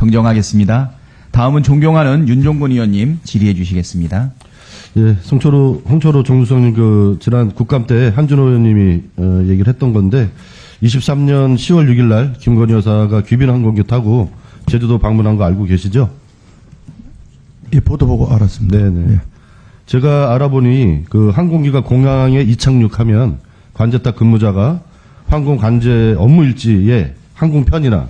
정정하겠습니다. 다음은 존경하는 윤종건 의원님 질의해 주시겠습니다. 예, 홍철호 정무수석님 지난 국감 때 한준호 의원님이 얘기를 했던 건데 23년 10월 6일 날 김건희 여사가 귀빈 항공기 타고 제주도 방문한 거 알고 계시죠? 예, 보도 보고 알았습니다. 네네. 예. 제가 알아보니 항공기가 공항에 이착륙하면 관제탑 근무자가 항공 관제 업무 일지에 항공편이나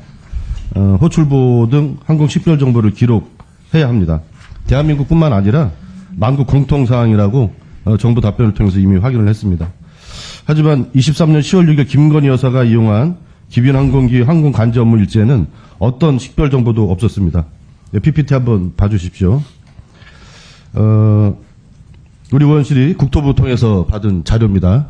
호출보 등 항공 식별 정보를 기록해야 합니다. 대한민국뿐만 아니라 만국 공통사항이라고 정부 답변을 통해서 이미 확인을 했습니다. 하지만 23년 10월 6일 김건희 여사가 이용한 기빈 항공기 항공 관제 업무 일지에는 어떤 식별 정보도 없었습니다. PPT 한번 봐주십시오. 우리 의원실이 국토부 통해서 받은 자료입니다.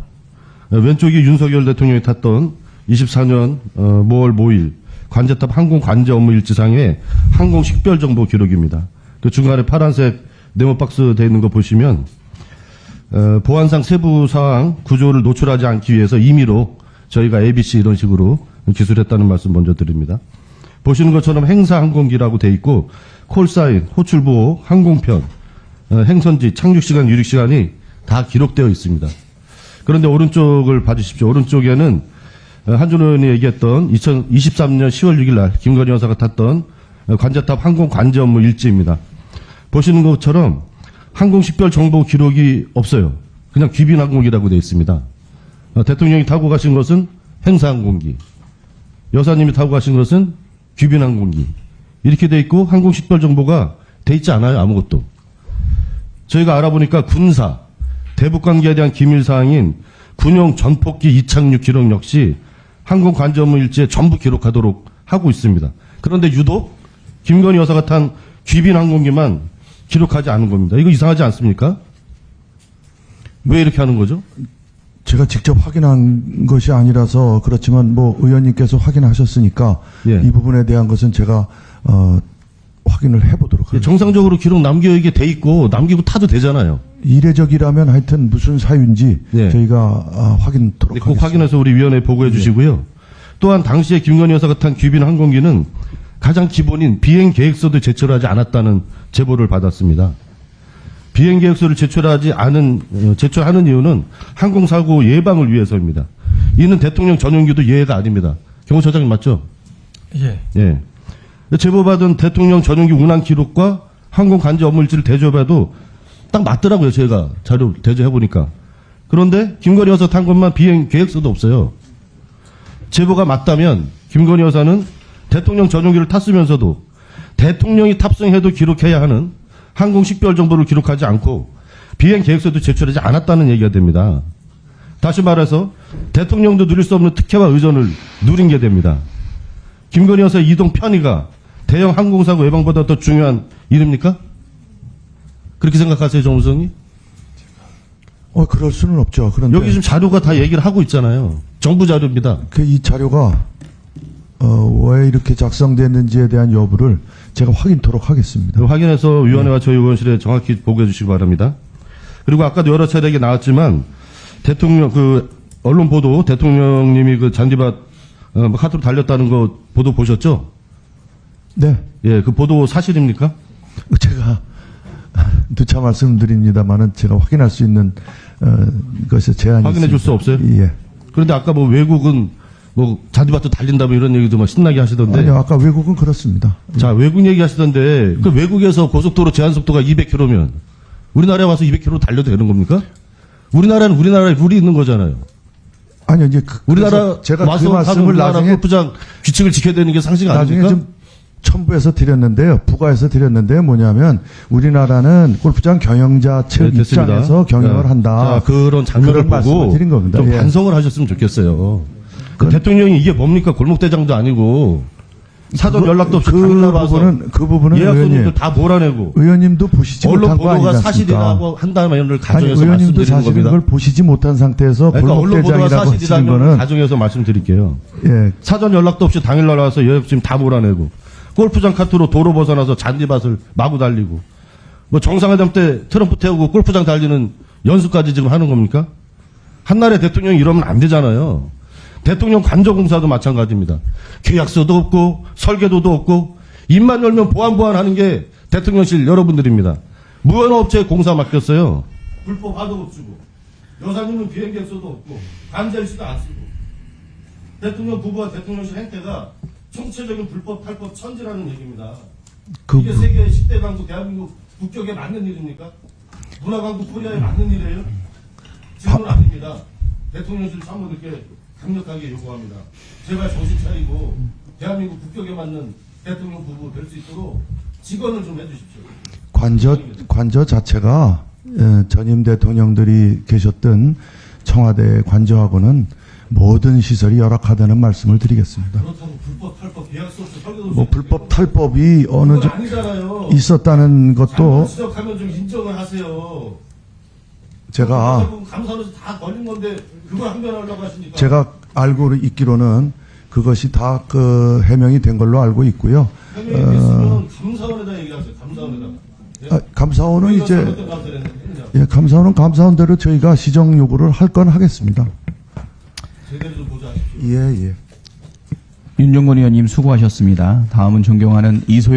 왼쪽이 윤석열 대통령이 탔던 24년 5월 5일 관제탑 항공 관제 업무 일지상의 항공 식별 정보 기록입니다. 그 중간에 파란색 네모 박스 되어 있는 거 보시면 보안상 세부 사항 구조를 노출하지 않기 위해서 임의로 저희가 ABC 이런 식으로 기술했다는 말씀 먼저 드립니다. 보시는 것처럼 행사 항공기라고 돼 있고 콜사인, 호출보호, 항공편, 행선지, 착륙시간, 유륙시간이 다 기록되어 있습니다. 그런데 오른쪽을 봐주십시오. 오른쪽에는 한준호 의원이 얘기했던 2023년 10월 6일 날 김건희 여사가 탔던 관제탑 항공 관제 업무 일지입니다. 보시는 것처럼 항공 식별 정보 기록이 없어요. 그냥 귀빈 항공기라고 되어 있습니다. 대통령이 타고 가신 것은 행사 항공기, 여사님이 타고 가신 것은 귀빈 항공기 이렇게 돼 있고 항공 식별 정보가 돼 있지 않아요. 아무것도. 저희가 알아보니까 군사, 대북 관계에 대한 기밀 사항인 군용 전폭기 이착륙 기록 역시 항공 관제 업무 일지에 전부 기록하도록 하고 있습니다. 그런데 유독 김건희 여사가 탄 귀빈 항공기만 기록하지 않은 겁니다. 이거 이상하지 않습니까? 왜 이렇게 하는 거죠? 제가 직접 확인한 것이 아니라서 그렇지만 의원님께서 확인하셨으니까 예. 이 부분에 대한 것은 제가 확인을 해보도록 하겠습니다. 정상적으로 기록 남기게 돼 있고 남기고 타도 되잖아요. 이례적이라면 하여튼 무슨 사유인지 예. 저희가 확인토록 꼭 하겠습니다. 확인해서 우리 위원회에 보고해 주시고요. 또한 당시에 김건희 여사가 탄 귀빈 항공기는 가장 기본인 비행 계획서도 제출하지 않았다는 제보를 받았습니다. 비행 계획서를 제출하는 이유는 항공사고 예방을 위해서입니다. 이는 대통령 전용기도 예외가 아닙니다. 경호처장님 맞죠? 예. 예. 제보받은 대통령 전용기 운항 기록과 항공 관제 업무 일지를 대조해봐도 딱 맞더라고요. 제가 자료 대조해보니까. 그런데 김건희 여사 탄 것만 비행 계획서도 없어요. 제보가 맞다면 김건희 여사는 대통령 전용기를 탔으면서도 대통령이 탑승해도 기록해야 하는 항공 식별 정보를 기록하지 않고 비행 계획서도 제출하지 않았다는 얘기가 됩니다. 다시 말해서 대통령도 누릴 수 없는 특혜와 의전을 누린 게 됩니다. 김건희 여사의 이동 편의가 대형 항공사고 예방보다 더 중요한 일입니까? 그렇게 생각하세요, 정무성이? 그럴 수는 없죠. 그런데 여기 지금 자료가 다 얘기를 하고 있잖아요. 정부 자료입니다. 이 자료가 왜 이렇게 작성됐는지에 대한 여부를 제가 확인토록 하겠습니다. 확인해서 위원회와 저희 의원실에 정확히 보고해 주시기 바랍니다. 그리고 아까도 여러 차례 얘기 나왔지만 대통령 언론 보도 대통령님이 잔디밭 카드로 달렸다는 거 보도 보셨죠? 네, 예, 그 보도 사실입니까? 제가 누차 말씀드립니다만은 제가 확인할 수 있는 것이 제한이 확인해 줄 수 없어요? 예. 그런데 아까 외국은 잔디밭도 달린다며 이런 얘기도 막 신나게 하시던데. 아니요, 아까 외국은 그렇습니다. 자, 외국 얘기 하시던데 그 외국에서 고속도로 제한 속도가 200km면 우리나라에 와서 200km 달려도 되는 겁니까? 우리나라는 우리나라에 룰이 있는 거잖아요. 아니요, 이제 우리나라 제가 와서 그 말씀을 우리나라 나중에 골프장 규칙을 지켜야 되는 게 상식 나중에 아닙니까? 좀 첨부해서 드렸는데요. 부가해서 드렸는데요. 뭐냐면 우리나라는 골프장 경영자 측 네, 됐습니다. 입장에서 경영을 네. 한다. 자, 그런 장면을 그런 말씀을 보고 드린 겁니다. 좀 예. 반성을 하셨으면 좋겠어요. 대통령이 이게 뭡니까? 골목대장도 아니고 사전 연락도 없이 당일날 와서 그 부분은 예약 의원님, 손님들 다 몰아내고 의원님도 보시지 언론 못한 거 보도가 아니지 않습니까? 사실이라고 한다면 이런 아니, 가정해서 의원님도 말씀드리는 사실은 겁니다. 그걸 보시지 못한 상태에서 그러니까 언론 보도가 골목대장이라고 하시는 사실이라면 거는 가정해서 말씀드릴게요. 예, 사전 연락도 없이 당일날 와서 예약 지금 다 몰아내고 골프장 카트로 도로 벗어나서 잔디밭을 마구 달리고 정상회담 때 트럼프 태우고 골프장 달리는 연수까지 지금 하는 겁니까? 한나라의 대통령이 이러면 안 되잖아요. 대통령 관저공사도 마찬가지입니다. 계약서도 없고 설계도도 없고 입만 열면 보안 하는 게 대통령실 여러분들입니다. 무연업체 공사 맡겼어요. 불법 화도급 주고. 여사님은 비행객수도 없고, 관절수도 안 쓰고. 대통령 부부와 대통령실 행태가 총체적인 불법 탈법 천지라는 얘기입니다. 이게 세계 10대 강국 대한민국 국격에 맞는 일입니까? 문화강국 코리아에 맞는 일이에요? 지금은 아닙니다. 대통령실 참모들께 강력하게 요구합니다. 제발 정신 차리고 대한민국 국격에 맞는 대통령 부부 될 수 있도록 직원을 좀 해주십시오. 관저 자체가 전임 대통령들이 계셨던 청와대 관저하고는 모든 시설이 열악하다는 말씀을 드리겠습니다. 그렇다고 불법 탈법 계약서 없이 설계도 뭐 불법 탈법이 어느 그건 정도 아니잖아요. 있었다는 것도 잘못 지적하면 좀 인정을 하세요. 제가 감사원에서 다 걸린 건데 그걸 항변하려고 하시니까. 제가 알고 있기로는 그것이 다 그 해명이 된 걸로 알고 있고요. 해명이 됐으면 감사원에다 얘기하세요. 감사원에다. 감사원은 이제 예. 감사원은 감사원대로 저희가 시정 요구를 할 건 하겠습니다. 제대로 좀 보자. 예. 윤종건 의원님 수고하셨습니다. 다음은 존경하는 이소영